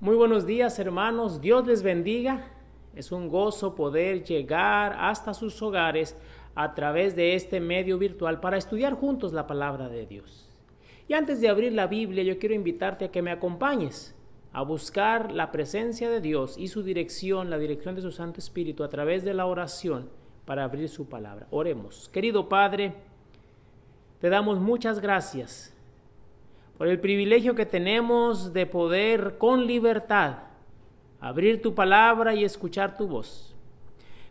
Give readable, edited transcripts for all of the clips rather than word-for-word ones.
Muy buenos días, hermanos. Dios les bendiga. Es un gozo poder llegar hasta sus hogares a través de este medio virtual para estudiar juntos la palabra de Dios. Y antes de abrir la Biblia, yo quiero invitarte a que me acompañes a buscar la presencia de Dios y su dirección, la dirección de su Santo Espíritu a través de la oración para abrir su palabra. Oremos. Querido Padre, te damos muchas gracias por el privilegio que tenemos de poder con libertad abrir tu palabra y escuchar tu voz.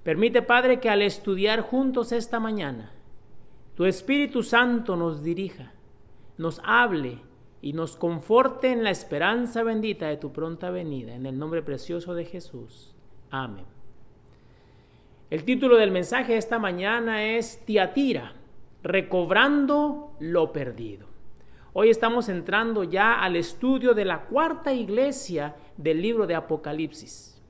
Permite, Padre, que al estudiar juntos esta mañana, tu Espíritu Santo nos dirija, nos hable y nos conforte en la esperanza bendita de tu pronta venida, en el nombre precioso de Jesús. Amén. El título del mensaje de esta mañana es Tiatira, recobrando lo perdido. Hoy estamos entrando ya al estudio de la cuarta iglesia del libro de Apocalipsis.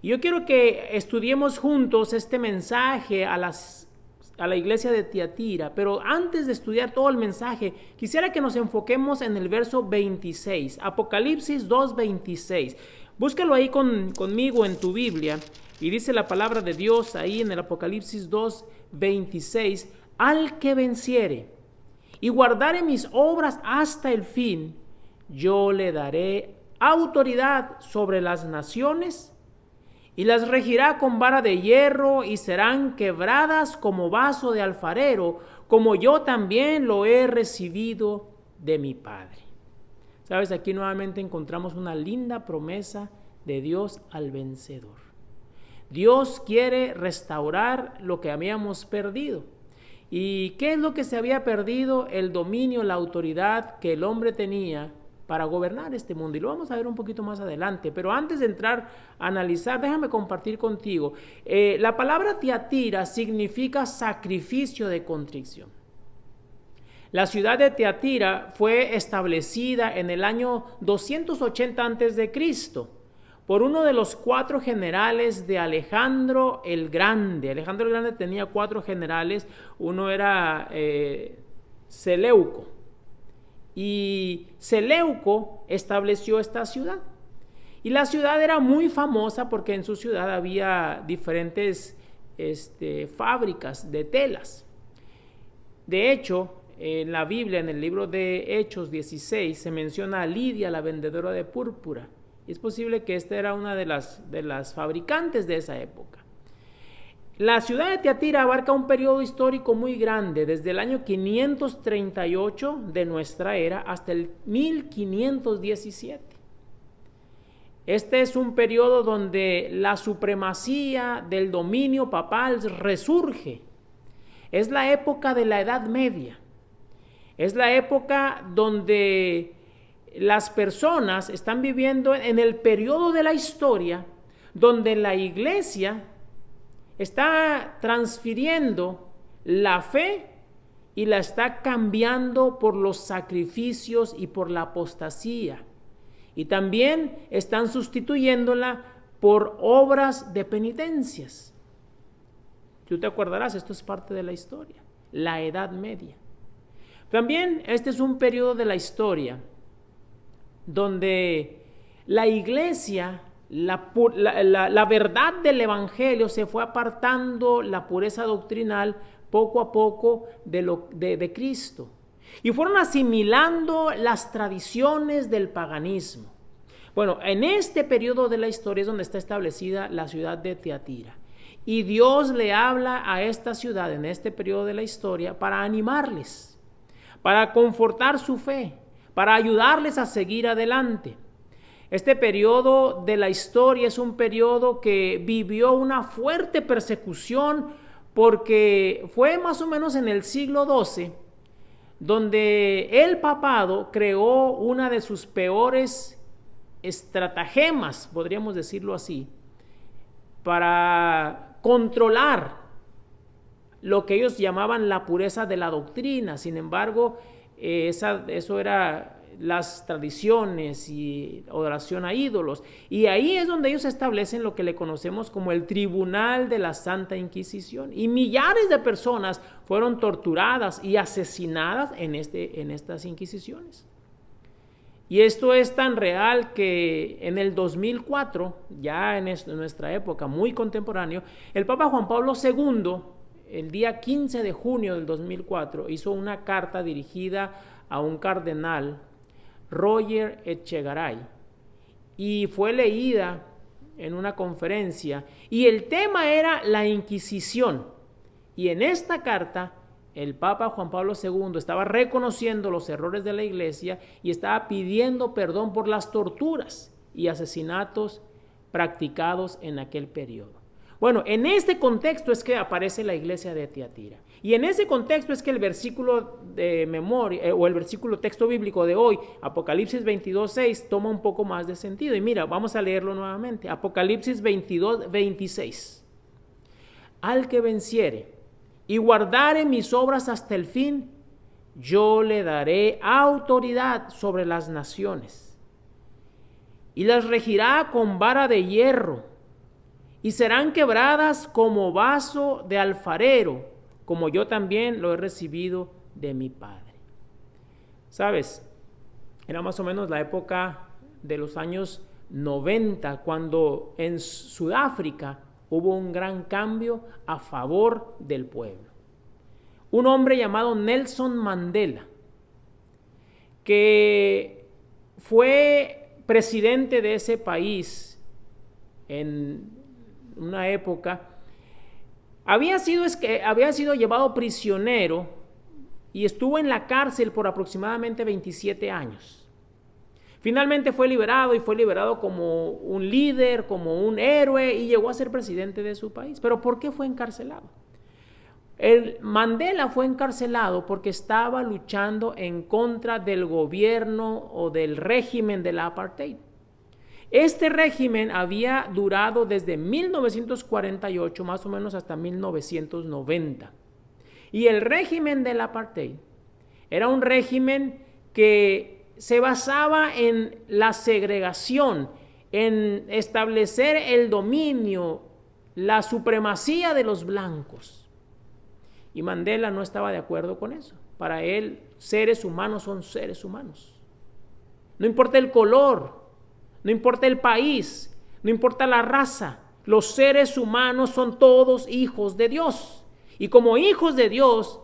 Y yo quiero que estudiemos juntos este mensaje a la iglesia de Tiatira, pero antes de estudiar todo el mensaje, quisiera que nos enfoquemos en el verso 26, Apocalipsis 2:26. Búscalo ahí conmigo en tu Biblia, y dice la palabra de Dios ahí en el Apocalipsis 2:26, al que venciere y guardare mis obras hasta el fin, yo le daré autoridad sobre las naciones y las regirá con vara de hierro y serán quebradas como vaso de alfarero, como yo también lo he recibido de mi Padre. Sabes, aquí nuevamente encontramos una linda promesa de Dios al vencedor. Dios quiere restaurar lo que habíamos perdido. ¿Y qué es lo que se había perdido? El dominio, la autoridad que el hombre tenía para gobernar este mundo. Y lo vamos a ver un poquito más adelante. Pero antes de entrar a analizar, déjame compartir contigo. La palabra Tiatira significa sacrificio de contrición. La ciudad de Tiatira fue establecida en el año 280 a.C. por uno de los 4 generales de Alejandro el Grande. Alejandro el Grande tenía 4 generales. Uno era Seleuco. Y Seleuco estableció esta ciudad. Y la ciudad era muy famosa porque en su ciudad había diferentes fábricas de telas. De hecho, en la Biblia, en el libro de Hechos 16, se menciona a Lidia, la vendedora de púrpura. Y es posible que esta era una de las fabricantes de esa época. La ciudad de Tiatira abarca un periodo histórico muy grande, desde el año 538 de nuestra era hasta el 1517. Este es un periodo donde la supremacía del dominio papal resurge. Es la época de la Edad Media. Es la época donde las personas están viviendo en el periodo de la historia donde la iglesia está transfiriendo la fe y la está cambiando por los sacrificios y por la apostasía. Y también están sustituyéndola por obras de penitencias. Tú te acordarás, esto es parte de la historia, la Edad Media. También este es un periodo de la historia donde la iglesia, la verdad del evangelio se fue apartando, la pureza doctrinal poco a poco de Cristo, y fueron asimilando las tradiciones del paganismo. Bueno, en este periodo de la historia es donde está establecida la ciudad de Tiatira, y Dios le habla a esta ciudad en este periodo de la historia para animarles, para confortar su fe, para ayudarles a seguir adelante. Este periodo de la historia es un periodo que vivió una fuerte persecución porque fue más o menos en el siglo XII donde el papado creó una de sus peores estratagemas, podríamos decirlo así, para controlar lo que ellos llamaban la pureza de la doctrina. Sin embargo, eso era las tradiciones y adoración a ídolos, y ahí es donde ellos establecen lo que le conocemos como el Tribunal de la Santa Inquisición, y millares de personas fueron torturadas y asesinadas en estas inquisiciones. Y esto es tan real que en el 2004, ya en nuestra época muy contemporáneo, el Papa Juan Pablo II, el día 15 de junio del 2004, hizo una carta dirigida a un cardenal, Roger Echegaray, y fue leída en una conferencia, y el tema era la Inquisición. Y en esta carta, el Papa Juan Pablo II estaba reconociendo los errores de la Iglesia y estaba pidiendo perdón por las torturas y asesinatos practicados en aquel periodo. Bueno, en este contexto es que aparece la iglesia de Tiatira. Y en ese contexto es que el versículo de memoria, o el versículo texto bíblico de hoy, Apocalipsis 22:6, toma un poco más de sentido. Y mira, vamos a leerlo nuevamente. Apocalipsis 22:26. Al que venciere y guardare mis obras hasta el fin, yo le daré autoridad sobre las naciones, y las regirá con vara de hierro, y serán quebradas como vaso de alfarero, como yo también lo he recibido de mi Padre. ¿Sabes? Era más o menos la época de los años 90, cuando en Sudáfrica hubo un gran cambio a favor del pueblo. Un hombre llamado Nelson Mandela, que fue presidente de ese país en una época, había sido llevado prisionero y estuvo en la cárcel por aproximadamente 27 años. Finalmente fue liberado como un líder, como un héroe, y llegó a ser presidente de su país. ¿Pero por qué fue encarcelado? Mandela fue encarcelado porque estaba luchando en contra del gobierno o del régimen del apartheid. Este régimen había durado desde 1948 más o menos hasta 1990. Y el régimen del apartheid era un régimen que se basaba en la segregación, en establecer el dominio, la supremacía de los blancos. Y Mandela no estaba de acuerdo con eso. Para él, seres humanos son seres humanos. No importa el color, no importa el país, no importa la raza, los seres humanos son todos hijos de Dios. Y como hijos de Dios,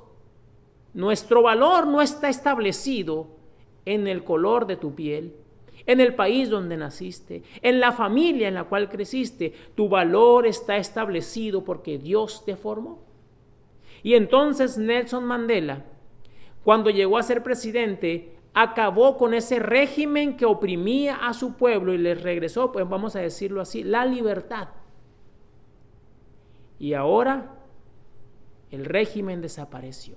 nuestro valor no está establecido en el color de tu piel, en el país donde naciste, en la familia en la cual creciste. Tu valor está establecido porque Dios te formó. Y entonces Nelson Mandela, cuando llegó a ser presidente, acabó con ese régimen que oprimía a su pueblo y les regresó, pues vamos a decirlo así, la libertad. Y ahora el régimen desapareció.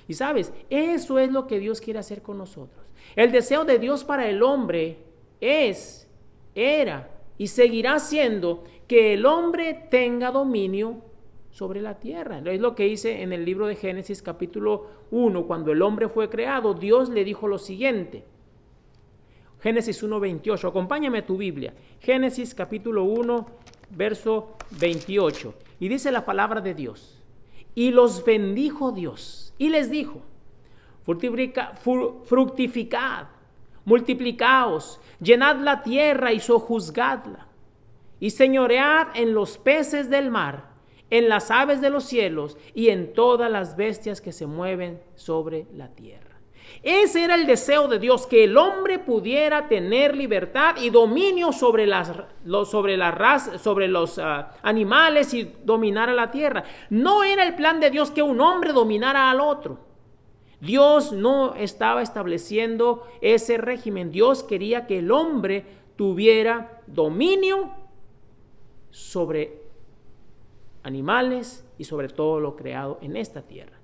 Y sabes, eso es lo que Dios quiere hacer con nosotros. El deseo de Dios para el hombre era y seguirá siendo que el hombre tenga dominio sobre la tierra. Es lo que dice en el libro de Génesis capítulo 1, cuando el hombre fue creado, Dios le dijo lo siguiente. Génesis 1:28, acompáñame a tu Biblia. Génesis capítulo 1, verso 28. Y dice la palabra de Dios. Y los bendijo Dios y les dijo: fructificad, multiplicaos, llenad la tierra y sojuzgadla, y señoread en los peces del mar, en las aves de los cielos y en todas las bestias que se mueven sobre la tierra. Ese era el deseo de Dios, que el hombre pudiera tener libertad y dominio sobre los animales y dominar a la tierra. No era el plan de Dios que un hombre dominara al otro. Dios no estaba estableciendo ese régimen. Dios quería que el hombre tuviera dominio sobre animales y sobre todo lo creado en esta tierra.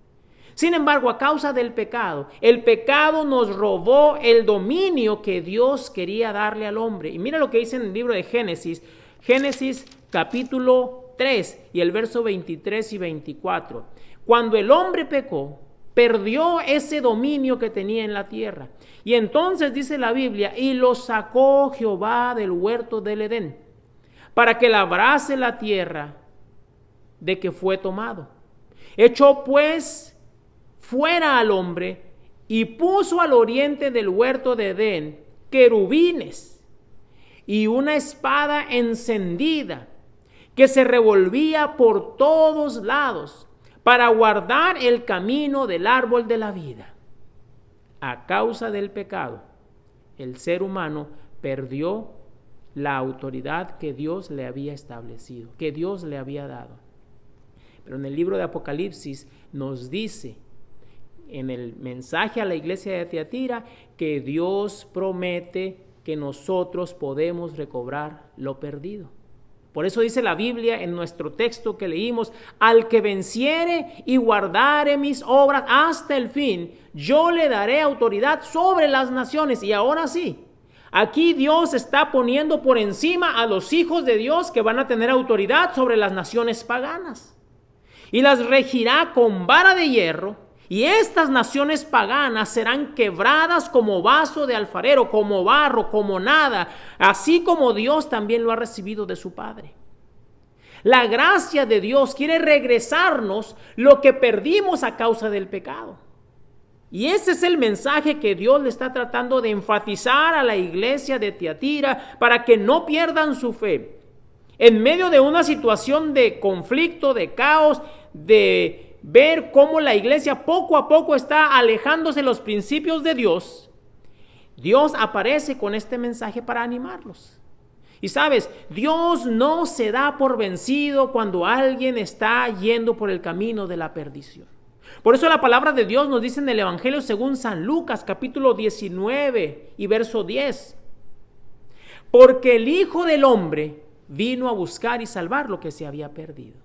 Sin embargo, a causa del pecado, el pecado nos robó el dominio que Dios quería darle al hombre. Y mira lo que dice en el libro de Génesis, Génesis capítulo 3 y el verso 23 y 24. Cuando el hombre pecó, perdió ese dominio que tenía en la tierra. Y entonces dice la Biblia, y lo sacó Jehová del huerto del Edén, para que labrase la tierra de que fue tomado. Echó pues fuera al hombre y puso al oriente del huerto de Edén querubines y una espada encendida que se revolvía por todos lados para guardar el camino del árbol de la vida. A causa del pecado, el ser humano perdió la autoridad que Dios le había establecido, que Dios le había dado. Pero en el libro de Apocalipsis nos dice, en el mensaje a la iglesia de Tiatira, que Dios promete que nosotros podemos recobrar lo perdido. Por eso dice la Biblia en nuestro texto que leímos: al que venciere y guardare mis obras hasta el fin, yo le daré autoridad sobre las naciones. Y ahora sí, aquí Dios está poniendo por encima a los hijos de Dios que van a tener autoridad sobre las naciones paganas. Y las regirá con vara de hierro, y estas naciones paganas serán quebradas como vaso de alfarero, como barro, como nada, así como Dios también lo ha recibido de su Padre. La gracia de Dios quiere regresarnos lo que perdimos a causa del pecado. Y ese es el mensaje que Dios le está tratando de enfatizar a la iglesia de Tiatira para que no pierdan su fe. En medio de una situación de conflicto, de caos, de ver cómo la iglesia poco a poco está alejándose de los principios de Dios, Dios aparece con este mensaje para animarlos. Y sabes, Dios no se da por vencido cuando alguien está yendo por el camino de la perdición. Por eso la palabra de Dios nos dice en el Evangelio según San Lucas, capítulo 19 y verso 10. Porque el Hijo del Hombre vino a buscar y salvar lo que se había perdido.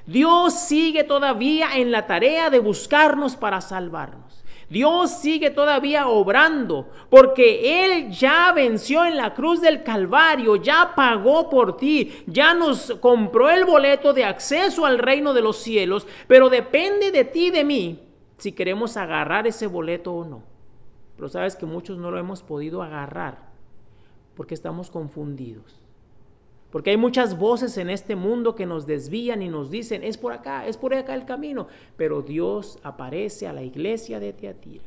Dios sigue todavía en la tarea de buscarnos para salvarnos. Dios sigue todavía obrando porque Él ya venció en la cruz del Calvario, ya pagó por ti, ya nos compró el boleto de acceso al reino de los cielos, pero depende de ti y de mí si queremos agarrar ese boleto o no. Pero sabes que muchos no lo hemos podido agarrar porque estamos confundidos. Porque hay muchas voces en este mundo que nos desvían y nos dicen, es por acá el camino. Pero Dios aparece a la iglesia de Tiatira.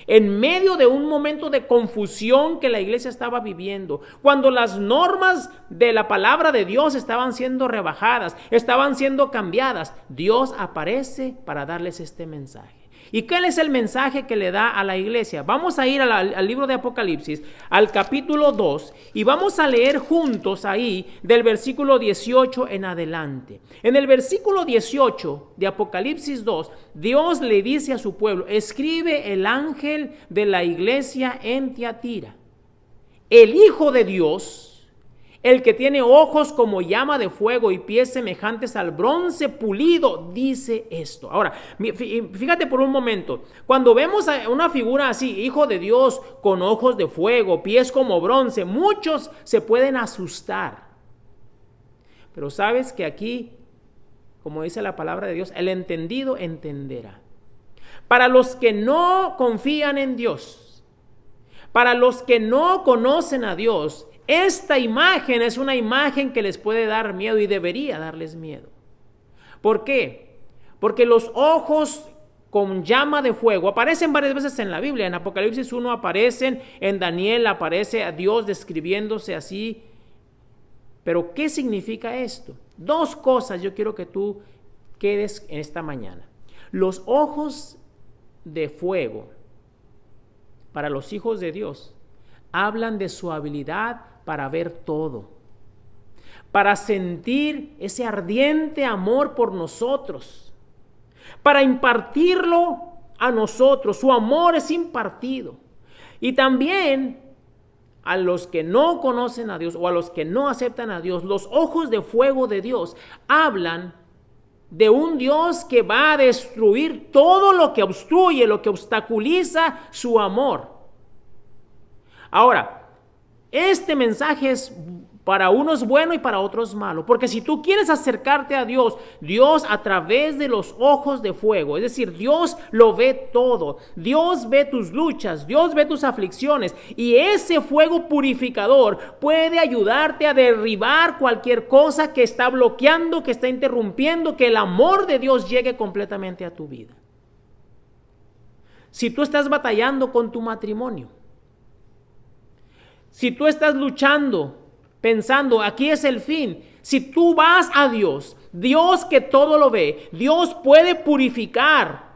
En medio de un momento de confusión que la iglesia estaba viviendo, cuando las normas de la palabra de Dios estaban siendo rebajadas, estaban siendo cambiadas, Dios aparece para darles este mensaje. ¿Y cuál es el mensaje que le da a la iglesia? Vamos a ir al libro de Apocalipsis, al capítulo 2, y vamos a leer juntos ahí del versículo 18 en adelante. En el versículo 18 de Apocalipsis 2, Dios le dice a su pueblo: escribe el ángel de la iglesia en Tiatira, el Hijo de Dios, el que tiene ojos como llama de fuego y pies semejantes al bronce pulido, dice esto. Ahora, fíjate por un momento, cuando vemos a una figura así, Hijo de Dios con ojos de fuego, pies como bronce, muchos se pueden asustar. Pero sabes que aquí, como dice la palabra de Dios, el entendido entenderá. Para los que no confían en Dios, para los que no conocen a Dios, esta imagen es una imagen que les puede dar miedo y debería darles miedo. ¿Por qué? Porque los ojos con llama de fuego aparecen varias veces en la Biblia. En Apocalipsis 1 aparecen, en Daniel aparece a Dios describiéndose así. Pero ¿qué significa esto? Dos cosas yo quiero que tú quedes en esta mañana. Los ojos de fuego para los hijos de Dios hablan de su habilidad para ver todo, para sentir ese ardiente amor por nosotros, para impartirlo a nosotros. Su amor es impartido. Y también a los que no conocen a Dios o a los que no aceptan a Dios, los ojos de fuego de Dios hablan de un Dios que va a destruir todo lo que obstruye, lo que obstaculiza su amor. Ahora, este mensaje es para unos bueno y para otros malo, porque si tú quieres acercarte a Dios, Dios a través de los ojos de fuego, es decir, Dios lo ve todo, Dios ve tus luchas, Dios ve tus aflicciones, y ese fuego purificador puede ayudarte a derribar cualquier cosa que está bloqueando, que está interrumpiendo que el amor de Dios llegue completamente a tu vida. Si tú estás batallando con tu matrimonio, Si tú estás luchando, pensando, aquí es el fin, si tú vas a Dios, Dios que todo lo ve, Dios puede purificar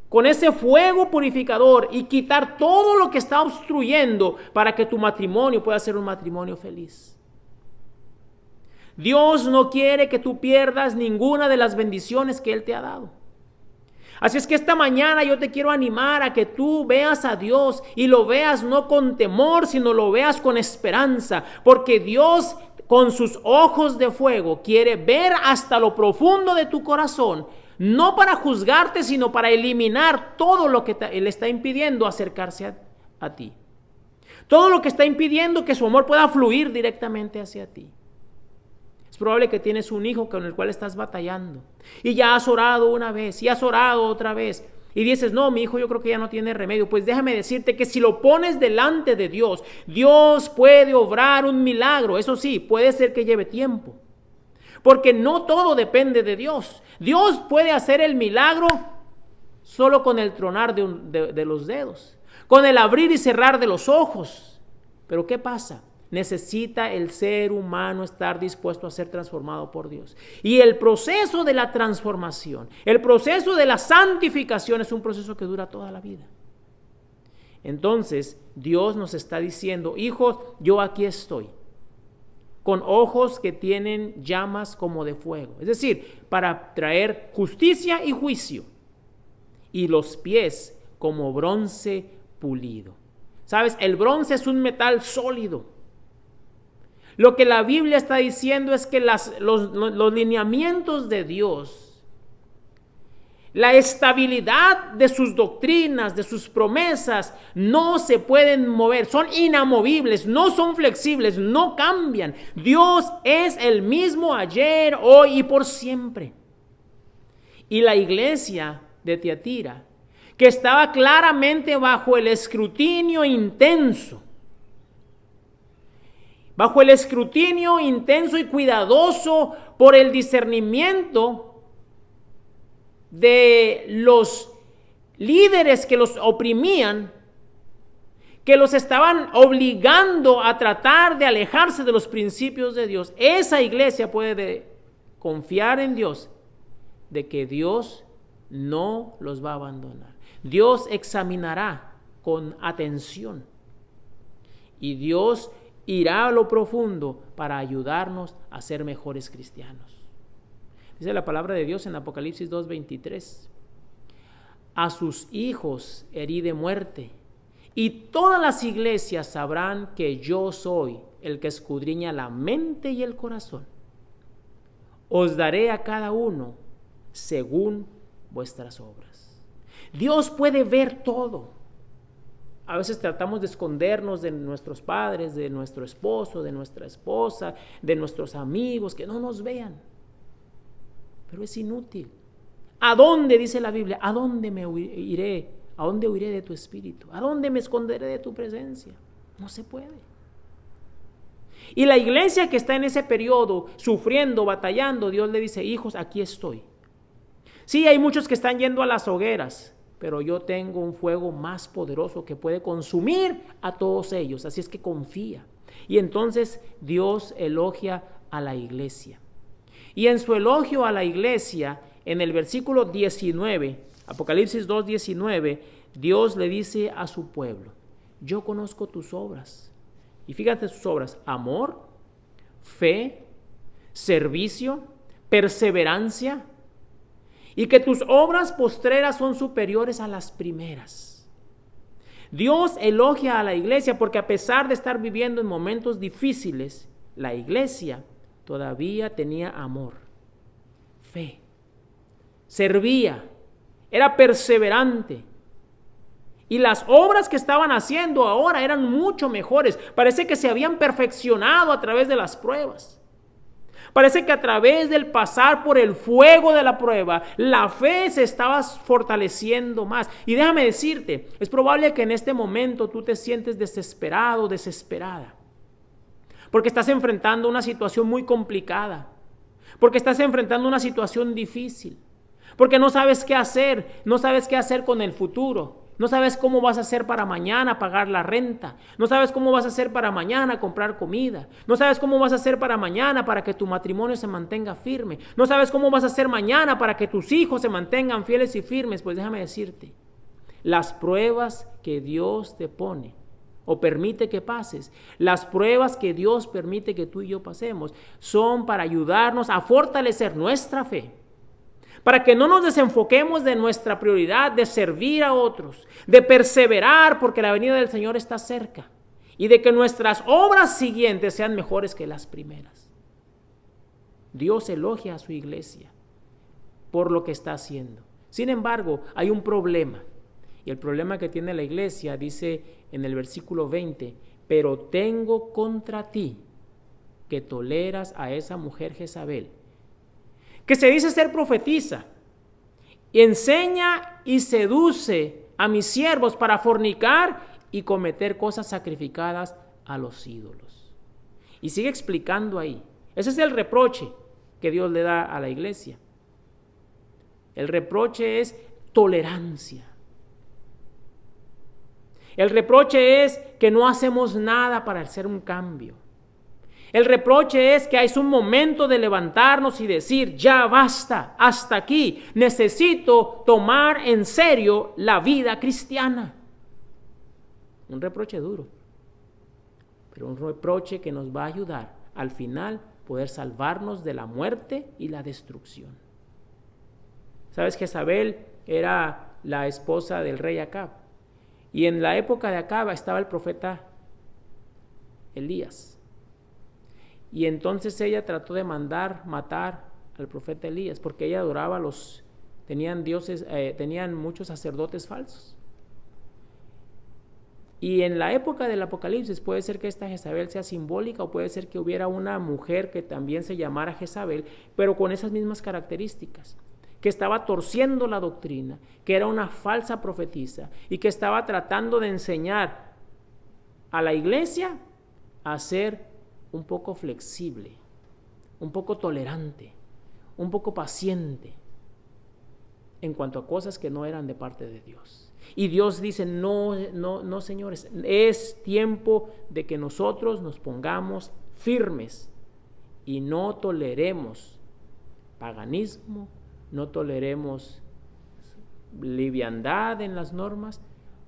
con ese fuego purificador y quitar todo lo que está obstruyendo para que tu matrimonio pueda ser un matrimonio feliz. Dios no quiere que tú pierdas ninguna de las bendiciones que Él te ha dado. Así es que esta mañana yo te quiero animar a que tú veas a Dios y lo veas no con temor, sino lo veas con esperanza, porque Dios con sus ojos de fuego quiere ver hasta lo profundo de tu corazón, no para juzgarte, sino para eliminar todo lo que le está impidiendo acercarse a ti. Todo lo que está impidiendo que su amor pueda fluir directamente hacia ti. Es probable que tienes un hijo con el cual estás batallando y ya has orado una vez y has orado otra vez y dices, no, mi hijo yo creo que ya no tiene remedio. Pues déjame decirte que si lo pones delante de Dios, Dios puede obrar un milagro. Eso sí, puede ser que lleve tiempo, porque no todo depende de Dios. Dios puede hacer el milagro solo con el tronar de los dedos, con el abrir y cerrar de los ojos. Pero ¿qué pasa? Necesita el ser humano estar dispuesto a ser transformado por Dios. Y el proceso de la transformación, el proceso de la santificación es un proceso que dura toda la vida. Entonces, Dios nos está diciendo, hijos, yo aquí estoy, con ojos que tienen llamas como de fuego. Es decir, para traer justicia y juicio. Y los pies como bronce pulido. ¿Sabes? El bronce es un metal sólido. Lo que la Biblia está diciendo es que los lineamientos de Dios, la estabilidad de sus doctrinas, de sus promesas, no se pueden mover, son inamovibles, no son flexibles, no cambian. Dios es el mismo ayer, hoy y por siempre. Y la iglesia de Tiatira, que estaba claramente bajo el escrutinio intenso, y cuidadoso por el discernimiento de los líderes que los oprimían, que los estaban obligando a tratar de alejarse de los principios de Dios. Esa iglesia puede confiar en Dios, de que Dios no los va a abandonar. Dios examinará con atención y Dios irá a lo profundo para ayudarnos a ser mejores cristianos. Dice la palabra de Dios en Apocalipsis 2:23. A sus hijos herí de muerte, y todas las iglesias sabrán que yo soy el que escudriña la mente y el corazón. Os daré a cada uno según vuestras obras. Dios puede ver todo. A veces tratamos de escondernos de nuestros padres, de nuestro esposo, de nuestra esposa, de nuestros amigos, que no nos vean. Pero es inútil. ¿A dónde, dice la Biblia? ¿A dónde me iré? ¿A dónde huiré de tu espíritu? ¿A dónde me esconderé de tu presencia? No se puede. Y la iglesia que está en ese periodo, sufriendo, batallando, Dios le dice, hijos, aquí estoy. Sí, hay muchos que están yendo a las hogueras, pero yo tengo un fuego más poderoso que puede consumir a todos ellos. Así es que confía. Y entonces Dios elogia a la iglesia. Y en su elogio a la iglesia, en el versículo 19, Apocalipsis 2:19, Dios le dice a su pueblo, yo conozco tus obras. Y fíjate sus obras: amor, fe, servicio, perseverancia, y que tus obras postreras son superiores a las primeras. Dios elogia a la iglesia porque a pesar de estar viviendo en momentos difíciles, la iglesia todavía tenía amor, fe, servía, era perseverante. Y las obras que estaban haciendo ahora eran mucho mejores. Parece que se habían perfeccionado a través de las pruebas. Parece que a través del pasar por el fuego de la prueba, la fe se estaba fortaleciendo más. Y déjame decirte, es probable que en este momento tú te sientes desesperado, desesperada. Porque estás enfrentando una situación muy complicada. Porque estás enfrentando una situación difícil. Porque no sabes qué hacer, no sabes qué hacer con el futuro. No sabes cómo vas a hacer para mañana pagar la renta. No sabes cómo vas a hacer para mañana comprar comida. No sabes cómo vas a hacer para mañana para que tu matrimonio se mantenga firme. No sabes cómo vas a hacer mañana para que tus hijos se mantengan fieles y firmes. Pues déjame decirte, las pruebas que Dios te pone o permite que pases, las pruebas que Dios permite que tú y yo pasemos, son para ayudarnos a fortalecer nuestra fe, para que no nos desenfoquemos de nuestra prioridad de servir a otros, de perseverar porque la venida del Señor está cerca y de que nuestras obras siguientes sean mejores que las primeras. Dios elogia a su iglesia por lo que está haciendo. Sin embargo, hay un problema. Y el problema que tiene la iglesia dice en el versículo 20, pero tengo contra ti que toleras a esa mujer Jezabel, que se dice ser profetisa, y enseña y seduce a mis siervos para fornicar y cometer cosas sacrificadas a los ídolos. Y sigue explicando ahí. Ese es el reproche que Dios le da a la iglesia. El reproche es tolerancia. El reproche es que no hacemos nada para hacer un cambio. El reproche es que es un momento de levantarnos y decir, ya basta, hasta aquí, necesito tomar en serio la vida cristiana. Un reproche duro, pero un reproche que nos va a ayudar al final poder salvarnos de la muerte y la destrucción. ¿Sabes? Jezabel era la esposa del rey Acab. Y en la época de Acab estaba el profeta Elías. Y entonces ella trató de mandar matar al profeta Elías porque ella adoraba tenían muchos sacerdotes falsos. Y en la época del Apocalipsis puede ser que esta Jezabel sea simbólica o puede ser que hubiera una mujer que también se llamara Jezabel, pero con esas mismas características, que estaba torciendo la doctrina, que era una falsa profetisa y que estaba tratando de enseñar a la iglesia a ser un poco flexible, un poco tolerante, un poco paciente en cuanto a cosas que no eran de parte de Dios. Y Dios dice, no, señores, es tiempo de que nosotros nos pongamos firmes y no toleremos paganismo, no toleremos liviandad en las normas,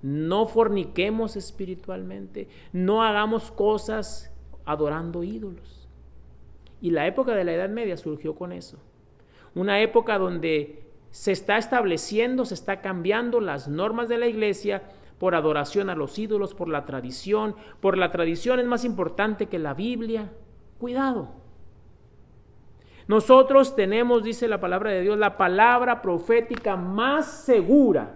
no forniquemos espiritualmente, no hagamos cosas adorando ídolos. Y la época de la Edad Media surgió con eso. Una época donde se está estableciendo, se está cambiando las normas de la iglesia por adoración a los ídolos, por la tradición es más importante que la Biblia. Cuidado. Nosotros tenemos, dice la palabra de Dios, la palabra profética más segura.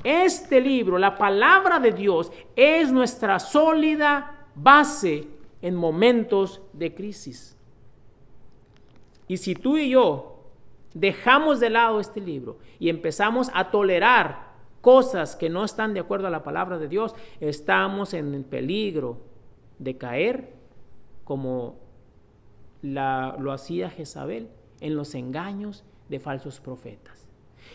Este libro, la palabra de Dios, es nuestra sólida base en momentos de crisis. Y si tú y yo dejamos de lado este libro y empezamos a tolerar cosas que no están de acuerdo a la palabra de Dios, estamos en peligro de caer como lo hacía Jezabel en los engaños de falsos profetas.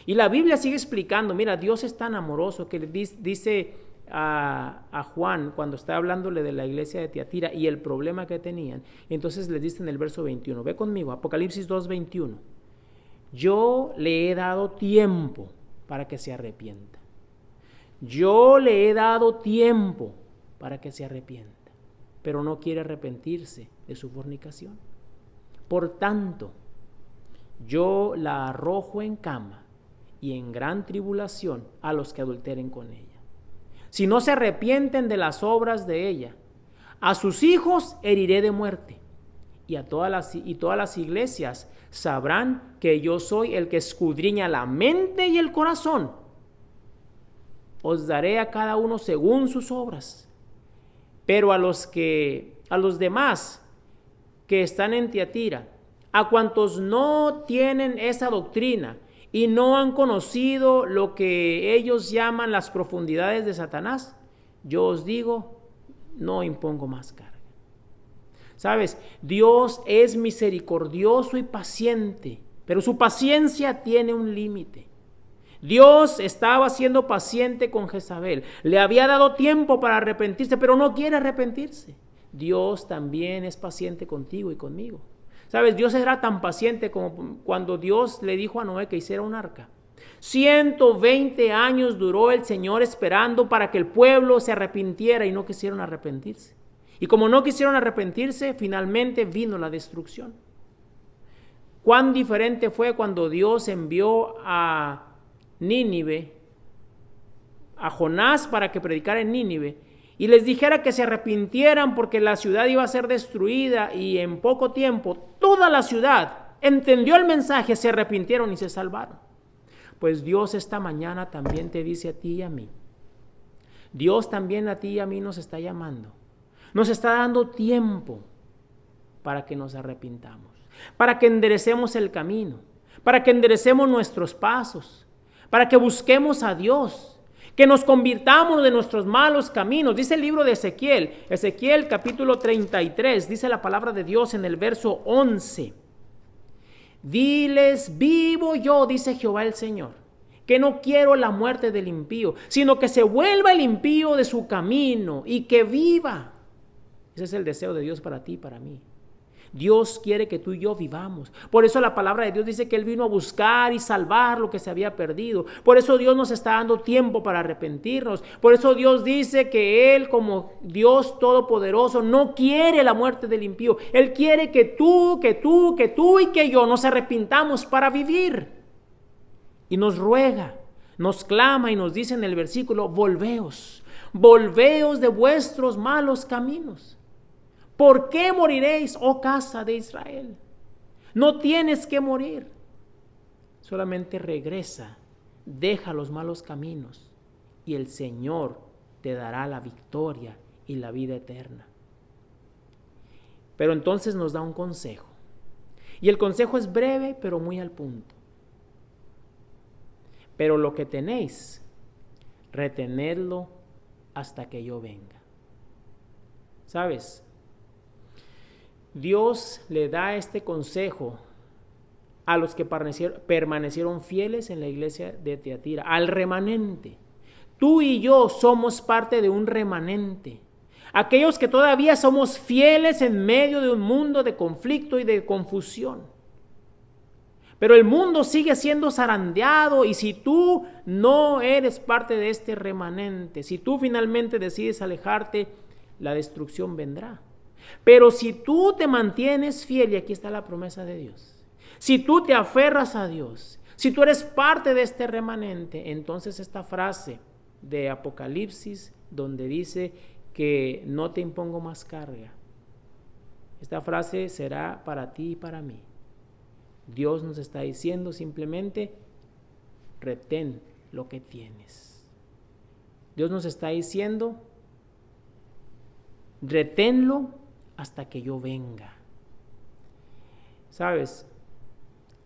Y la Biblia sigue explicando, mira, Dios es tan amoroso que le dice a Juan cuando está hablándole de la iglesia de Tiatira y el problema que tenían. Entonces les dice en el verso 21, ve conmigo, Apocalipsis 2:21, yo le he dado tiempo para que se arrepienta. Yo le he dado tiempo para que se arrepienta, pero no quiere arrepentirse de su fornicación. Por tanto, yo la arrojo en cama y en gran tribulación a los que adulteren con ella. Si no se arrepienten de las obras de ella, a sus hijos heriré de muerte, y todas las iglesias sabrán que yo soy el que escudriña la mente y el corazón. Os daré a cada uno según sus obras. Pero a los demás que están en Tiatira, a cuantos no tienen esa doctrina y no han conocido lo que ellos llaman las profundidades de Satanás, yo os digo, no impongo más carga. ¿Sabes? Dios es misericordioso y paciente, pero su paciencia tiene un límite. Dios estaba siendo paciente con Jezabel. Le había dado tiempo para arrepentirse, pero no quiere arrepentirse. Dios también es paciente contigo y conmigo. ¿Sabes? Dios era tan paciente como cuando Dios le dijo a Noé que hiciera un arca. 120 años duró el Señor esperando para que el pueblo se arrepintiera y no quisieron arrepentirse. Y como no quisieron arrepentirse, finalmente vino la destrucción. Cuán diferente fue cuando Dios envió a Nínive, a Jonás, para que predicara en Nínive y les dijera que se arrepintieran porque la ciudad iba a ser destruida, y en poco tiempo toda la ciudad entendió el mensaje, se arrepintieron y se salvaron. Pues Dios esta mañana también te dice a ti y a mí. Dios también a ti y a mí nos está llamando. Nos está dando tiempo para que nos arrepintamos, para que enderecemos el camino, para que enderecemos nuestros pasos, para que busquemos a Dios, que nos convirtamos de nuestros malos caminos. Dice el libro de Ezequiel capítulo 33, dice la palabra de Dios en el verso 11. Diles, vivo yo, dice Jehová el Señor, que no quiero la muerte del impío, sino que se vuelva el impío de su camino y que viva. Ese es el deseo de Dios para ti y para mí. Dios quiere que tú y yo vivamos. Por eso la palabra de Dios dice que Él vino a buscar y salvar lo que se había perdido. Por eso Dios nos está dando tiempo para arrepentirnos. Por eso Dios dice que Él, como Dios todopoderoso, no quiere la muerte del impío. Él quiere que tú y que yo nos arrepintamos para vivir. Y nos ruega, nos clama y nos dice en el versículo: volveos de vuestros malos caminos. ¿Por qué moriréis, oh casa de Israel? No tienes que morir. Solamente regresa, deja los malos caminos y el Señor te dará la victoria y la vida eterna. Pero entonces nos da un consejo. Y el consejo es breve, pero muy al punto. Pero lo que tenéis, retenedlo hasta que yo venga. ¿Sabes? Dios le da este consejo a los que permanecieron fieles en la iglesia de Tiatira, al remanente. Tú y yo somos parte de un remanente. Aquellos que todavía somos fieles en medio de un mundo de conflicto y de confusión. Pero el mundo sigue siendo zarandeado, y si tú no eres parte de este remanente, si tú finalmente decides alejarte, la destrucción vendrá. Pero si tú te mantienes fiel, y aquí está la promesa de Dios, si tú te aferras a Dios, si tú eres parte de este remanente, entonces esta frase de Apocalipsis, donde dice que no te impongo más carga, esta frase será para ti y para mí. Dios nos está diciendo simplemente: retén lo que tienes. Dios nos está diciendo: reténlo hasta que yo venga. ¿Sabes?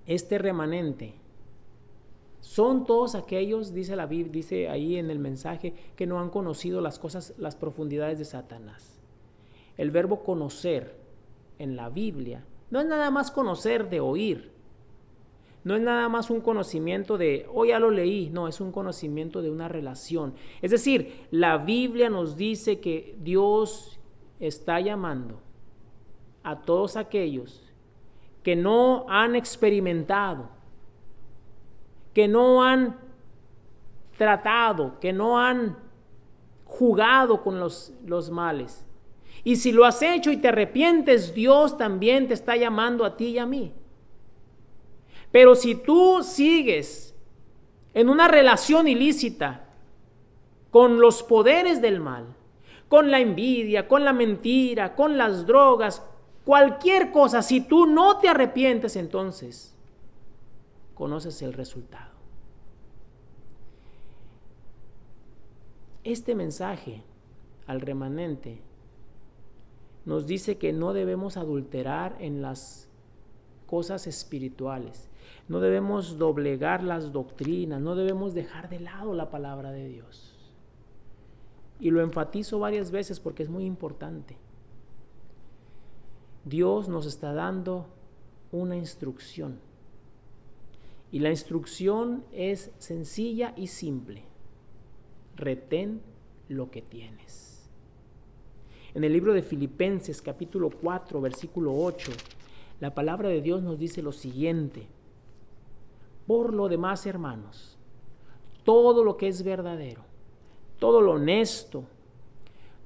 Este remanente son todos aquellos, dice la Biblia, dice ahí en el mensaje, que no han conocido las cosas, las profundidades de Satanás. El verbo conocer en la Biblia no es nada más conocer de oír, no es nada más un conocimiento de, oh, ya lo leí, no, es un conocimiento de una relación. Es decir, la Biblia nos dice que Dios está llamando a todos aquellos que no han experimentado, que no han tratado, que no han jugado con los males. Y si lo has hecho y te arrepientes, Dios también te está llamando a ti y a mí. Pero si tú sigues en una relación ilícita con los poderes del mal, con la envidia, con la mentira, con las drogas, cualquier cosa, si tú no te arrepientes, entonces conoces el resultado. Este mensaje al remanente nos dice que no debemos adulterar en las cosas espirituales, no debemos doblegar las doctrinas, no debemos dejar de lado la palabra de Dios. Y lo enfatizo varias veces porque es muy importante. Dios nos está dando una instrucción. Y la instrucción es sencilla y simple. Retén lo que tienes. En el libro de Filipenses, capítulo 4, versículo 8, la palabra de Dios nos dice lo siguiente: por lo demás, hermanos, todo lo que es verdadero, todo lo honesto,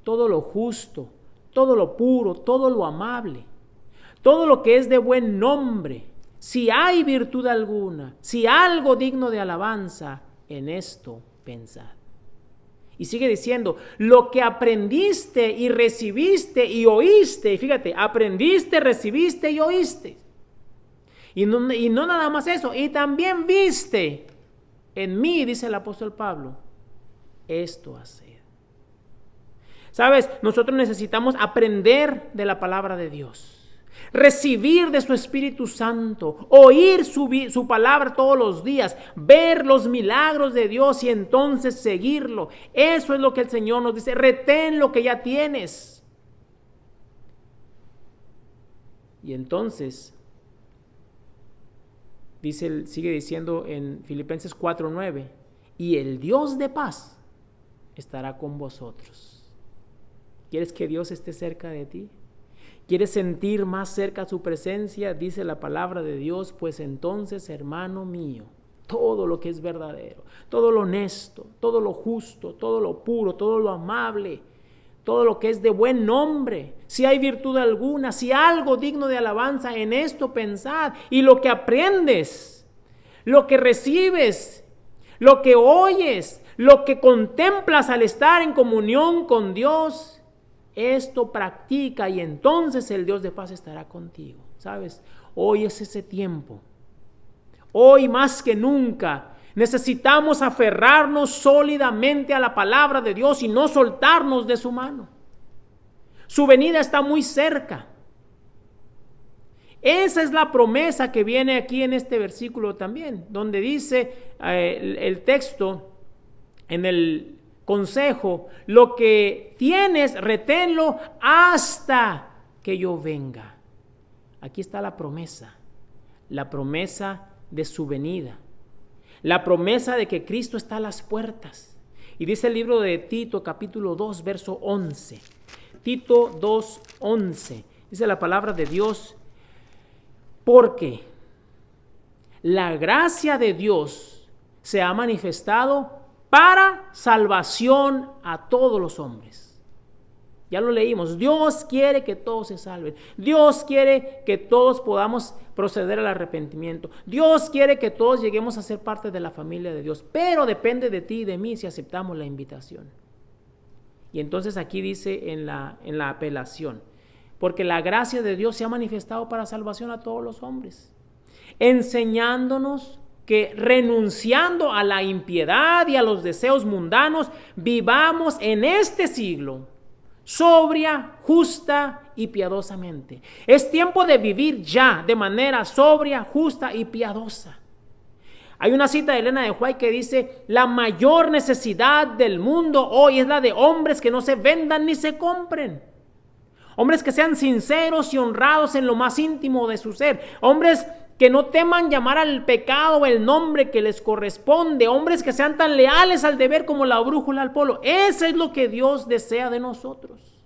todo lo justo, todo lo puro, todo lo amable, todo lo que es de buen nombre, si hay virtud alguna, si algo digno de alabanza, en esto pensad. Y sigue diciendo, lo que aprendiste y recibiste y oíste, fíjate, aprendiste, recibiste y oíste. Y no nada más eso, y también viste en mí, dice el apóstol Pablo, esto hacer. ¿Sabes? Nosotros necesitamos aprender de la palabra de Dios, recibir de su Espíritu Santo, oír su palabra todos los días, ver los milagros de Dios y entonces seguirlo. Eso es lo que el Señor nos dice, retén lo que ya tienes. Y entonces sigue diciendo en Filipenses 4:9, y el Dios de paz estará con vosotros. ¿Quieres que Dios esté cerca de ti? ¿Quieres sentir más cerca su presencia? Dice la palabra de Dios, pues entonces, hermano mío, todo lo que es verdadero, todo lo honesto, todo lo justo, todo lo puro, todo lo amable, todo lo que es de buen nombre, si hay virtud alguna, si algo digno de alabanza, en esto pensad. Y lo que aprendes, lo que recibes, lo que oyes, lo que contemplas al estar en comunión con Dios, esto practica y entonces el Dios de paz estará contigo. ¿Sabes? Hoy es ese tiempo. Hoy más que nunca necesitamos aferrarnos sólidamente a la palabra de Dios y no soltarnos de su mano. Su venida está muy cerca. Esa es la promesa que viene aquí en este versículo también, donde dice el texto en el consejo, lo que tienes, reténlo hasta que yo venga. Aquí está la promesa de su venida. La promesa de que Cristo está a las puertas. Y dice el libro de Tito, capítulo 2, verso 11. Tito 2, 11. Dice la palabra de Dios, porque la gracia de Dios se ha manifestado para salvación a todos los hombres. Ya lo leímos. Dios quiere que todos se salven. Dios quiere que todos podamos proceder al arrepentimiento. Dios quiere que todos lleguemos a ser parte de la familia de Dios. Pero depende de ti y de mí si aceptamos la invitación. Y entonces aquí dice en la apelación, porque la gracia de Dios se ha manifestado para salvación a todos los hombres, enseñándonos que renunciando a la impiedad y a los deseos mundanos, vivamos en este siglo sobria, justa y piadosamente. Es tiempo de vivir ya de manera sobria, justa y piadosa. Hay una cita de Elena de White que dice, la mayor necesidad del mundo hoy es la de hombres que no se vendan ni se compren. Hombres que sean sinceros y honrados en lo más íntimo de su ser. Hombres que no teman llamar al pecado el nombre que les corresponde. Hombres que sean tan leales al deber como la brújula al polo. Eso es lo que Dios desea de nosotros.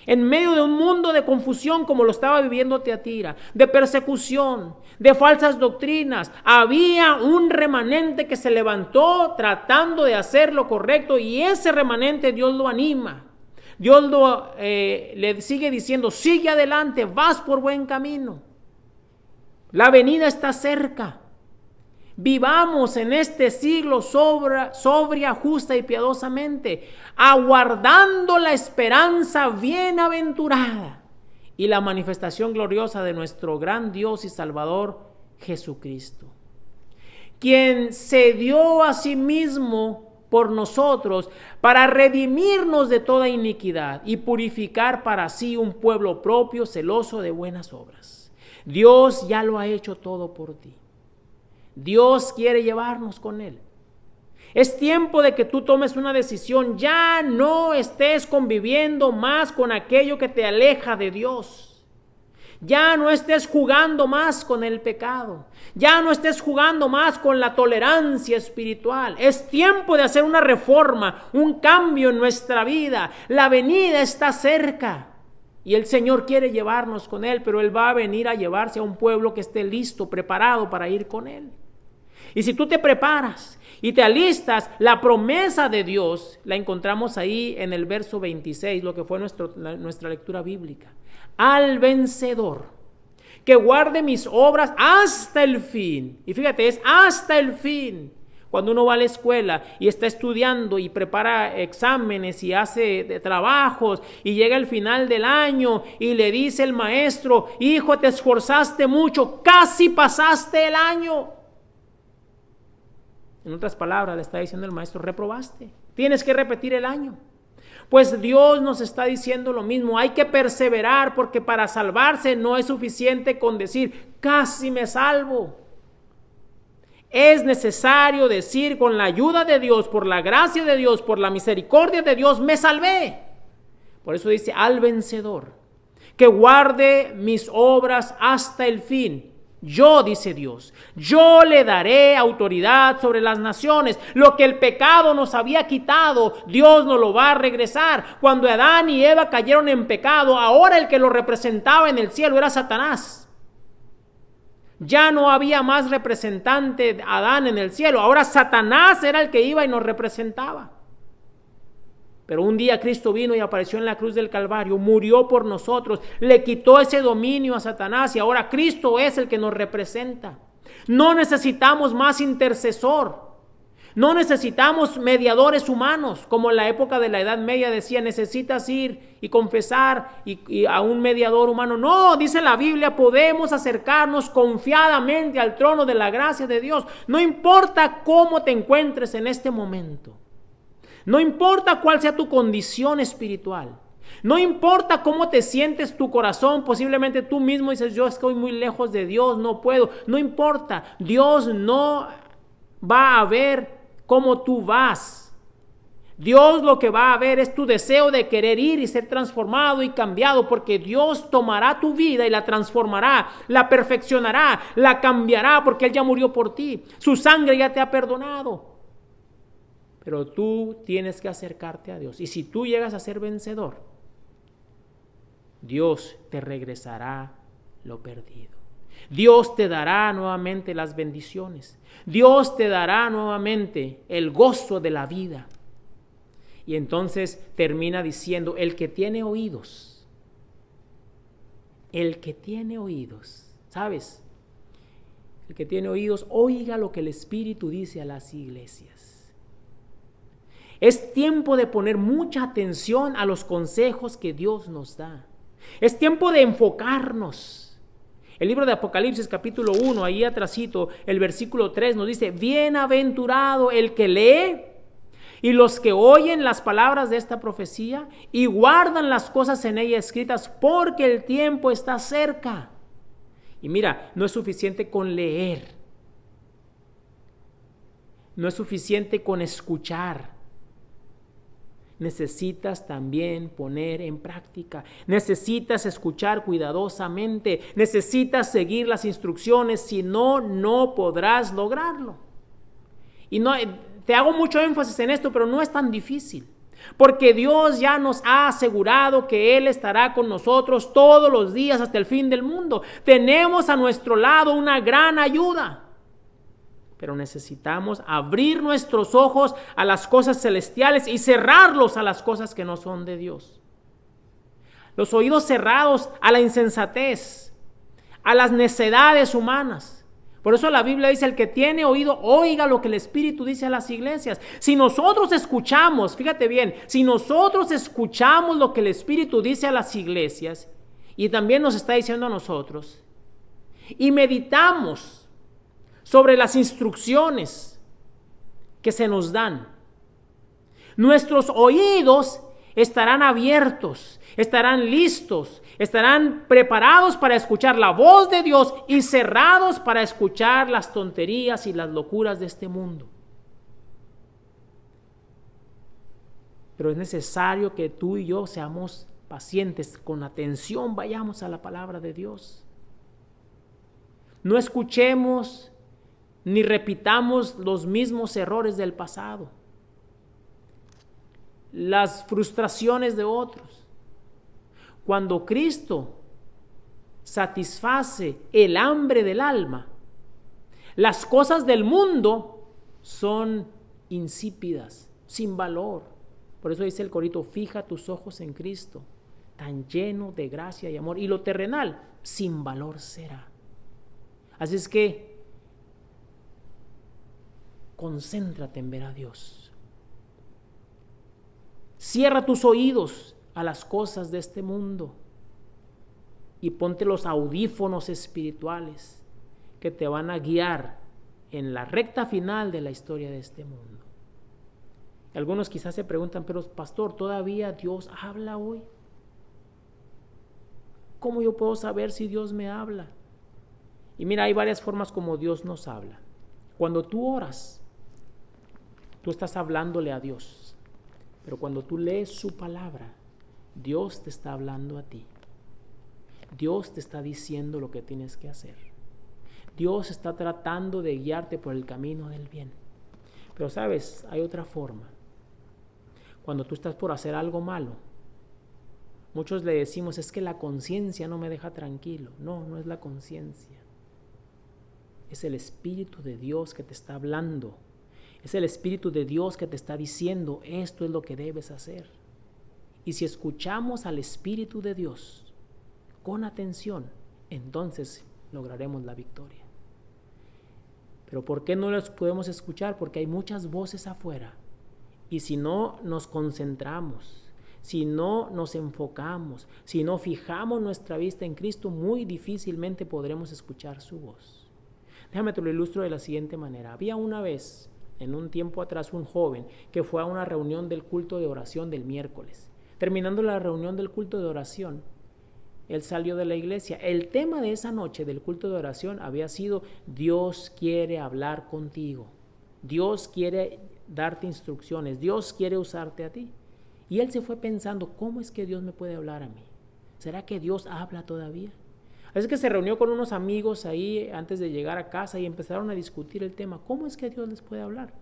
En medio de un mundo de confusión como lo estaba viviendo Tiatira, de persecución, de falsas doctrinas, había un remanente que se levantó tratando de hacer lo correcto, y ese remanente Dios lo anima. Dios le sigue diciendo, sigue adelante, vas por buen camino. La venida está cerca. Vivamos en este siglo sobria, justa y piadosamente, aguardando la esperanza bienaventurada y la manifestación gloriosa de nuestro gran Dios y Salvador Jesucristo, quien se dio a sí mismo por nosotros para redimirnos de toda iniquidad y purificar para sí un pueblo propio, celoso de buenas obras. Dios ya lo ha hecho todo por ti. Dios quiere llevarnos con Él. Es tiempo de que tú tomes una decisión. Ya no estés conviviendo más con aquello que te aleja de Dios. Ya no estés jugando más con el pecado. Ya no estés jugando más con la tolerancia espiritual. Es tiempo de hacer una reforma, un cambio en nuestra vida. La venida está cerca. Y el Señor quiere llevarnos con Él, pero Él va a venir a llevarse a un pueblo que esté listo, preparado para ir con Él. Y si tú te preparas y te alistas, la promesa de Dios la encontramos ahí en el verso 26, lo que fue nuestra lectura bíblica. Al vencedor, que guarde mis obras hasta el fin. Y fíjate, es hasta el fin. Cuando uno va a la escuela y está estudiando y prepara exámenes y hace trabajos y llega el final del año y le dice el maestro: hijo, te esforzaste mucho, casi pasaste el año. En otras palabras, le está diciendo el maestro: reprobaste, tienes que repetir el año. Pues Dios nos está diciendo lo mismo, hay que perseverar, porque para salvarse no es suficiente con decir casi me salvo. Es necesario decir: con la ayuda de Dios, por la gracia de Dios, por la misericordia de Dios, me salvé. Por eso dice: al vencedor, que guarde mis obras hasta el fin. Yo, dice Dios, yo le daré autoridad sobre las naciones. Lo que el pecado nos había quitado, Dios nos lo va a regresar. Cuando Adán y Eva cayeron en pecado, ahora el que lo representaba en el cielo era Satanás. Ya no había más representante de Adán en el cielo. Ahora Satanás era el que iba y nos representaba. Pero un día Cristo vino y apareció en la cruz del Calvario, murió por nosotros, le quitó ese dominio a Satanás y ahora Cristo es el que nos representa. No necesitamos más intercesor, no necesitamos mediadores humanos, como en la época de la Edad Media decía: necesitas ir y confesar y a un mediador humano. No, dice la Biblia, podemos acercarnos confiadamente al trono de la gracia de Dios. No importa cómo te encuentres en este momento. No importa cuál sea tu condición espiritual. No importa cómo te sientes tu corazón. Posiblemente tú mismo dices: yo estoy muy lejos de Dios, no puedo. No importa. Dios no va a ver cómo tú vas. Dios lo que va a ver es tu deseo de querer ir y ser transformado y cambiado, porque Dios tomará tu vida y la transformará, la perfeccionará, la cambiará, porque Él ya murió por ti. Su sangre ya te ha perdonado. Pero tú tienes que acercarte a Dios. Y si tú llegas a ser vencedor, Dios te regresará lo perdido. Dios te dará nuevamente las bendiciones. Dios te dará nuevamente el gozo de la vida. Y entonces termina diciendo: el que tiene oídos, ¿sabes? El que tiene oídos, oiga lo que el Espíritu dice a las iglesias. Es tiempo de poner mucha atención a los consejos que Dios nos da. Es tiempo de enfocarnos. El libro de Apocalipsis capítulo 1, ahí atrasito, el versículo 3 nos dice: bienaventurado el que lee y los que oyen las palabras de esta profecía y guardan las cosas en ella escritas, porque el tiempo está cerca. Y mira, no es suficiente con leer. No es suficiente con escuchar. Necesitas también poner en práctica. Necesitas escuchar cuidadosamente. Necesitas seguir las instrucciones. Si no, no podrás lograrlo. Y no, te hago mucho énfasis en esto, pero no es tan difícil. Porque Dios ya nos ha asegurado que Él estará con nosotros todos los días hasta el fin del mundo. Tenemos a nuestro lado una gran ayuda. Pero necesitamos abrir nuestros ojos a las cosas celestiales y cerrarlos a las cosas que no son de Dios. Los oídos cerrados a la insensatez, a las necedades humanas. Por eso la Biblia dice: el que tiene oído, oiga lo que el Espíritu dice a las iglesias. Si nosotros escuchamos, fíjate bien, si nosotros escuchamos lo que el Espíritu dice a las iglesias, y también nos está diciendo a nosotros, y meditamos sobre las instrucciones que se nos dan, nuestros oídos estarán abiertos, estarán listos, estarán preparados para escuchar la voz de Dios y cerrados para escuchar las tonterías y las locuras de este mundo. Pero es necesario que tú y yo seamos pacientes, con atención vayamos a la palabra de Dios. No escuchemos ni repitamos los mismos errores del pasado, las frustraciones de otros. Cuando Cristo satisface el hambre del alma, las cosas del mundo son insípidas, sin valor. Por eso dice el corito, fija tus ojos en Cristo, tan lleno de gracia y amor, y lo terrenal sin valor será. Así es que concéntrate en ver a Dios. Cierra tus oídos a las cosas de este mundo y ponte los audífonos espirituales que te van a guiar en la recta final de la historia de este mundo. Algunos quizás se preguntan, pero pastor, ¿todavía Dios habla hoy? ¿Cómo yo puedo saber si Dios me habla? Y mira, hay varias formas como Dios nos habla. Cuando tú oras, tú estás hablándole a Dios. Pero cuando tú lees su palabra, Dios te está hablando a ti. Dios te está diciendo lo que tienes que hacer. Dios está tratando de guiarte por el camino del bien. Pero sabes, hay otra forma. Cuando tú estás por hacer algo malo, muchos le decimos, es que la conciencia no me deja tranquilo. No, no es la conciencia. Es el Espíritu de Dios que te está hablando. Es el Espíritu de Dios que te está diciendo, esto es lo que debes hacer. Y si escuchamos al Espíritu de Dios con atención, entonces lograremos la victoria. Pero ¿por qué no los podemos escuchar? Porque hay muchas voces afuera. Y si no nos concentramos, si no nos enfocamos, si no fijamos nuestra vista en Cristo, muy difícilmente podremos escuchar su voz. Déjame te lo ilustro de la siguiente manera. Había una vez, en un tiempo atrás, un joven que fue a una reunión del culto de oración del miércoles. Terminando la reunión del culto de oración, él salió de la iglesia. El tema de esa noche del culto de oración había sido, Dios quiere hablar contigo. Dios quiere darte instrucciones. Dios quiere usarte a ti. Y él se fue pensando, ¿cómo es que Dios me puede hablar a mí? ¿Será que Dios habla todavía? Así que se reunió con unos amigos ahí antes de llegar a casa y empezaron a discutir el tema. ¿Cómo es que Dios les puede hablar?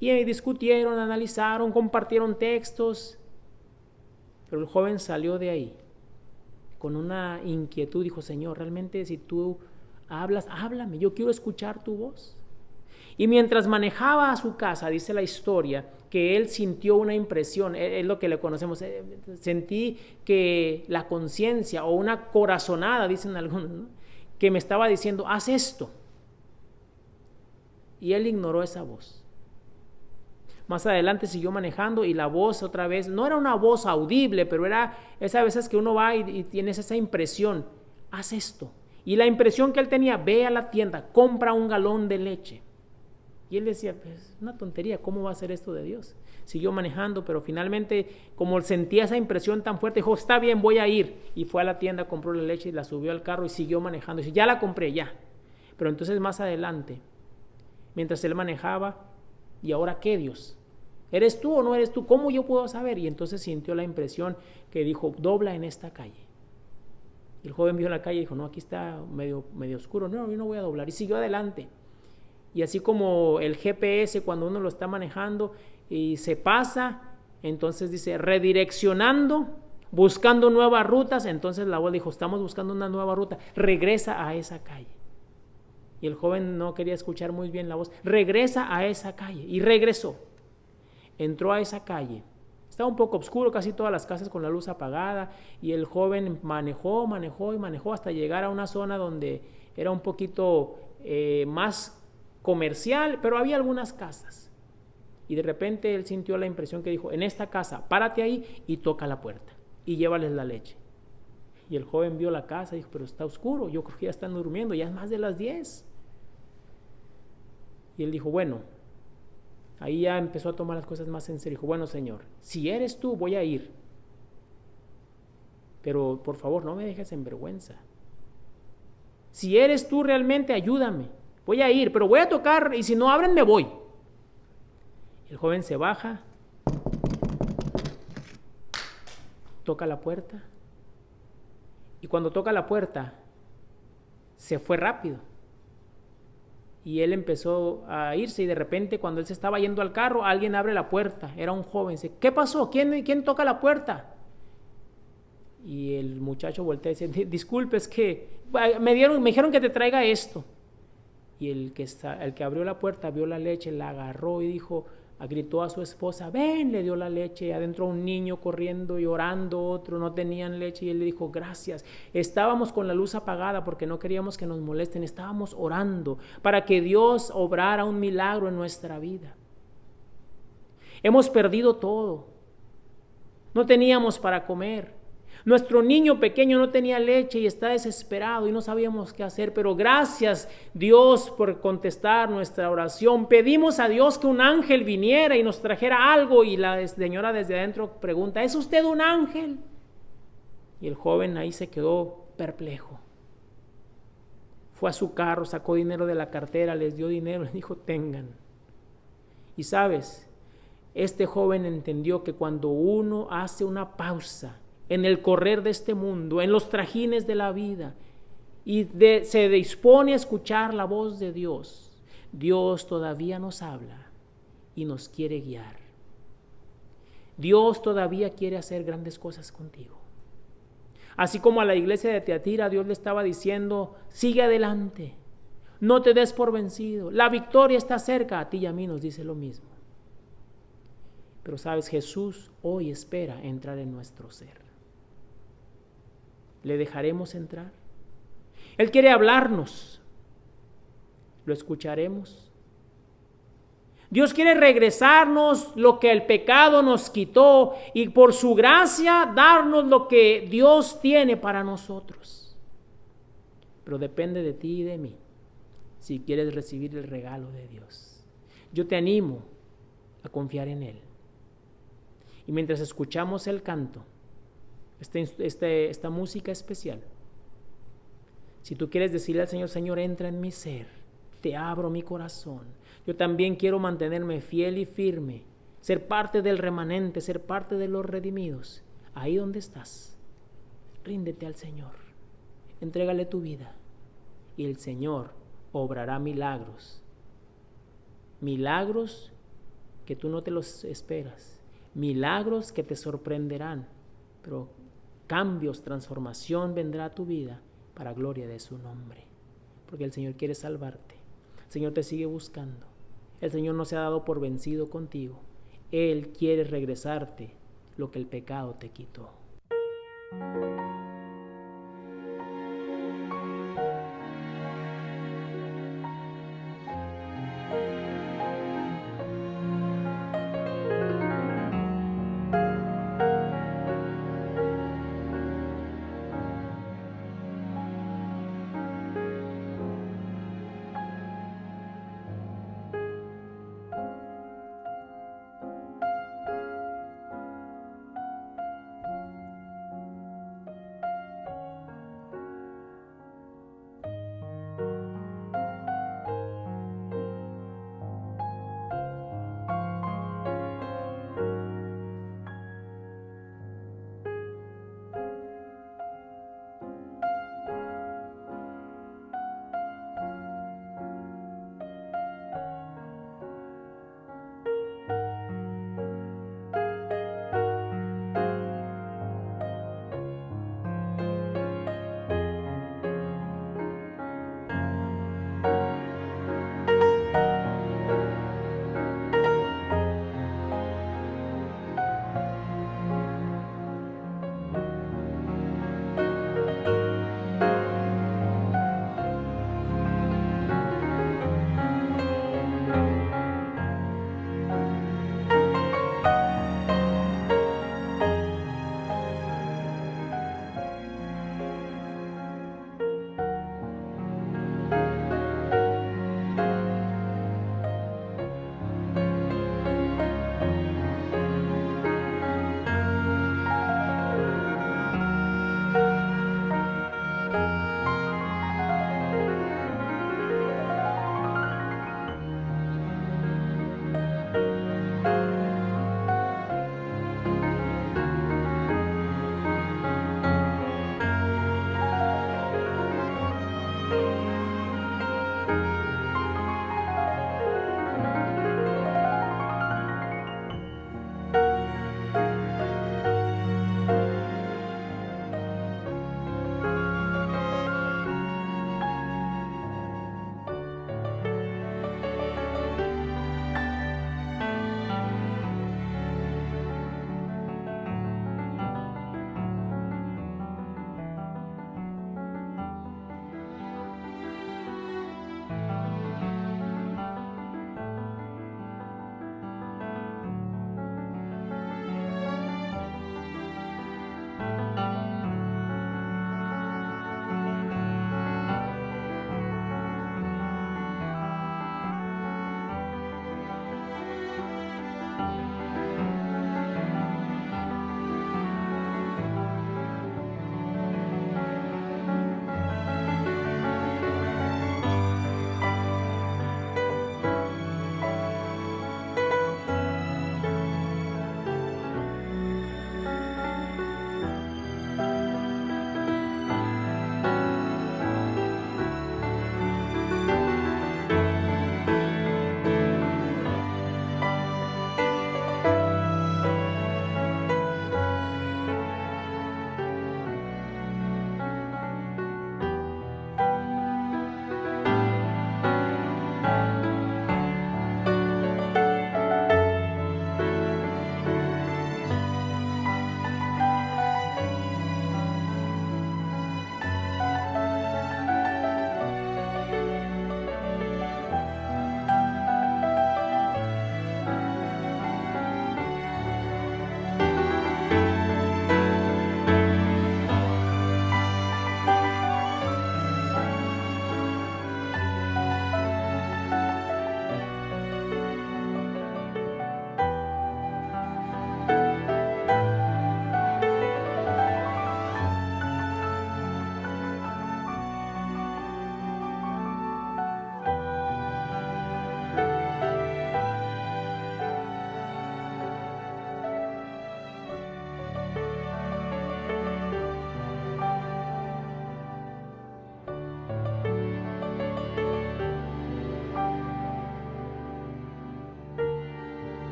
Y discutieron, analizaron, compartieron textos. Pero el joven salió de ahí con una inquietud. Dijo, Señor, realmente si tú hablas, háblame. Yo quiero escuchar tu voz. Y mientras manejaba a su casa, dice la historia, que él sintió una impresión, es lo que le conocemos, sentí que la conciencia o una corazonada, dicen algunos, ¿no?, que me estaba diciendo, haz esto. Y él ignoró esa voz. Más adelante siguió manejando y la voz otra vez, no era una voz audible, pero era esas veces que uno va y tienes esa impresión, haz esto. Y la impresión que él tenía, ve a la tienda, compra un galón de leche. Y él decía, pues una tontería, ¿cómo va a ser esto de Dios? Siguió manejando, pero finalmente, como sentía esa impresión tan fuerte, dijo, está bien, voy a ir. Y fue a la tienda, compró la leche y la subió al carro y siguió manejando. Y dice, ya la compré, ya. Pero entonces más adelante, mientras él manejaba, ¿y ahora qué, Dios? ¿Eres tú o no eres tú? ¿Cómo yo puedo saber? Y entonces sintió la impresión que dijo, dobla en esta calle. Y el joven vio la calle y dijo, no, aquí está medio oscuro. No, yo no voy a doblar. Y siguió adelante. Y así como el GPS cuando uno lo está manejando y se pasa, entonces dice redireccionando, buscando nuevas rutas. Entonces la voz dijo, estamos buscando una nueva ruta, regresa a esa calle. Y el joven no quería escuchar muy bien la voz, regresa a esa calle. Y regresó, entró a esa calle. Estaba un poco oscuro, casi todas las casas con la luz apagada, y el joven manejó hasta llegar a una zona donde era un poquito más comercial, pero había algunas casas. Y de repente él sintió la impresión que dijo, en esta casa, párate ahí y toca la puerta y llévales la leche. Y el joven vio la casa y dijo, pero está oscuro, yo creo que ya están durmiendo, ya es más de las 10. Y él dijo, bueno, ahí ya empezó a tomar las cosas más en serio. Dijo, bueno, Señor, si eres tú, voy a ir. Pero por favor, no me dejes en vergüenza. Si eres tú realmente, ayúdame. Voy a ir, pero voy a tocar y si no abren me voy. El joven se baja toca la puerta. Y cuando toca la puerta, se fue rápido. Y él empezó a irse y de repente cuando él se estaba yendo al carro, alguien abre la puerta. Era un joven. Dice, ¿qué pasó? ¿Quién toca la puerta? Y el muchacho voltea y dice, disculpe, es que me dijeron que te traiga esto. Y el que abrió la puerta vio la leche, la agarró y gritó a su esposa, ven, le dio la leche, adentro un niño corriendo, llorando, otro, no tenían leche, y él le dijo, gracias. Estábamos con la luz apagada porque no queríamos que nos molesten, estábamos orando para que Dios obrara un milagro en nuestra vida. Hemos perdido todo, no teníamos para comer. Nuestro niño pequeño no tenía leche y está desesperado y no sabíamos qué hacer, pero gracias Dios por contestar nuestra oración. Pedimos a Dios que un ángel viniera y nos trajera algo y la señora desde adentro pregunta, ¿es usted un ángel? Y el joven ahí se quedó perplejo. Fue a su carro, sacó dinero de la cartera, les dio dinero, les dijo, tengan. Y sabes, este joven entendió que cuando uno hace una pausa en el correr de este mundo, en los trajines de la vida, y se dispone a escuchar la voz de Dios, Dios todavía nos habla y nos quiere guiar. Dios todavía quiere hacer grandes cosas contigo. Así como a la iglesia de Tiatira, Dios le estaba diciendo, sigue adelante, no te des por vencido, la victoria está cerca. A ti y a mí nos dice lo mismo. Pero sabes, Jesús hoy espera entrar en nuestro ser. ¿Le dejaremos entrar? Él quiere hablarnos. ¿Lo escucharemos? Dios quiere regresarnos lo que el pecado nos quitó y por su gracia darnos lo que Dios tiene para nosotros. Pero depende de ti y de mí si quieres recibir el regalo de Dios. Yo te animo a confiar en Él. Y mientras escuchamos el canto, esta música especial, si tú quieres decirle al Señor, Señor, entra en mi ser, te abro mi corazón, yo también quiero mantenerme fiel y firme, ser parte del remanente, ser parte de los redimidos, ahí donde estás, ríndete al Señor, entrégale tu vida y el Señor obrará milagros que tú no te los esperas, milagros que te sorprenderán, pero cambios, transformación vendrá a tu vida para gloria de su nombre, porque el Señor quiere salvarte, el Señor te sigue buscando, el Señor no se ha dado por vencido contigo, Él quiere regresarte lo que el pecado te quitó.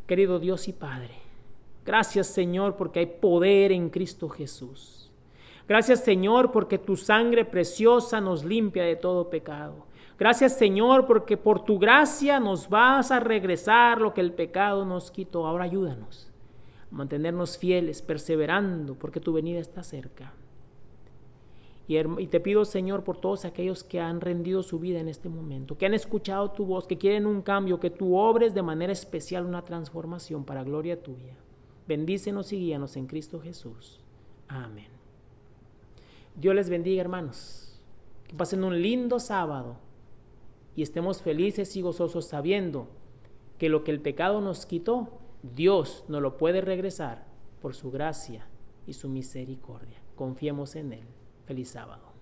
Querido Dios y Padre, gracias Señor porque hay poder en Cristo Jesús. Gracias Señor porque tu sangre preciosa nos limpia de todo pecado. Gracias Señor porque por tu gracia nos vas a regresar lo que el pecado nos quitó. Ahora ayúdanos a mantenernos fieles, perseverando porque tu venida está cerca. Y te pido Señor por todos aquellos que han rendido su vida en este momento, que han escuchado tu voz, que quieren un cambio, que tú obres de manera especial una transformación para gloria tuya. Bendícenos y guíanos en Cristo Jesús. Amén. Dios les bendiga, hermanos. Que pasen un lindo sábado y estemos felices y gozosos sabiendo que lo que el pecado nos quitó, Dios nos lo puede regresar por su gracia y su misericordia. Confiemos en Él. Feliz sábado.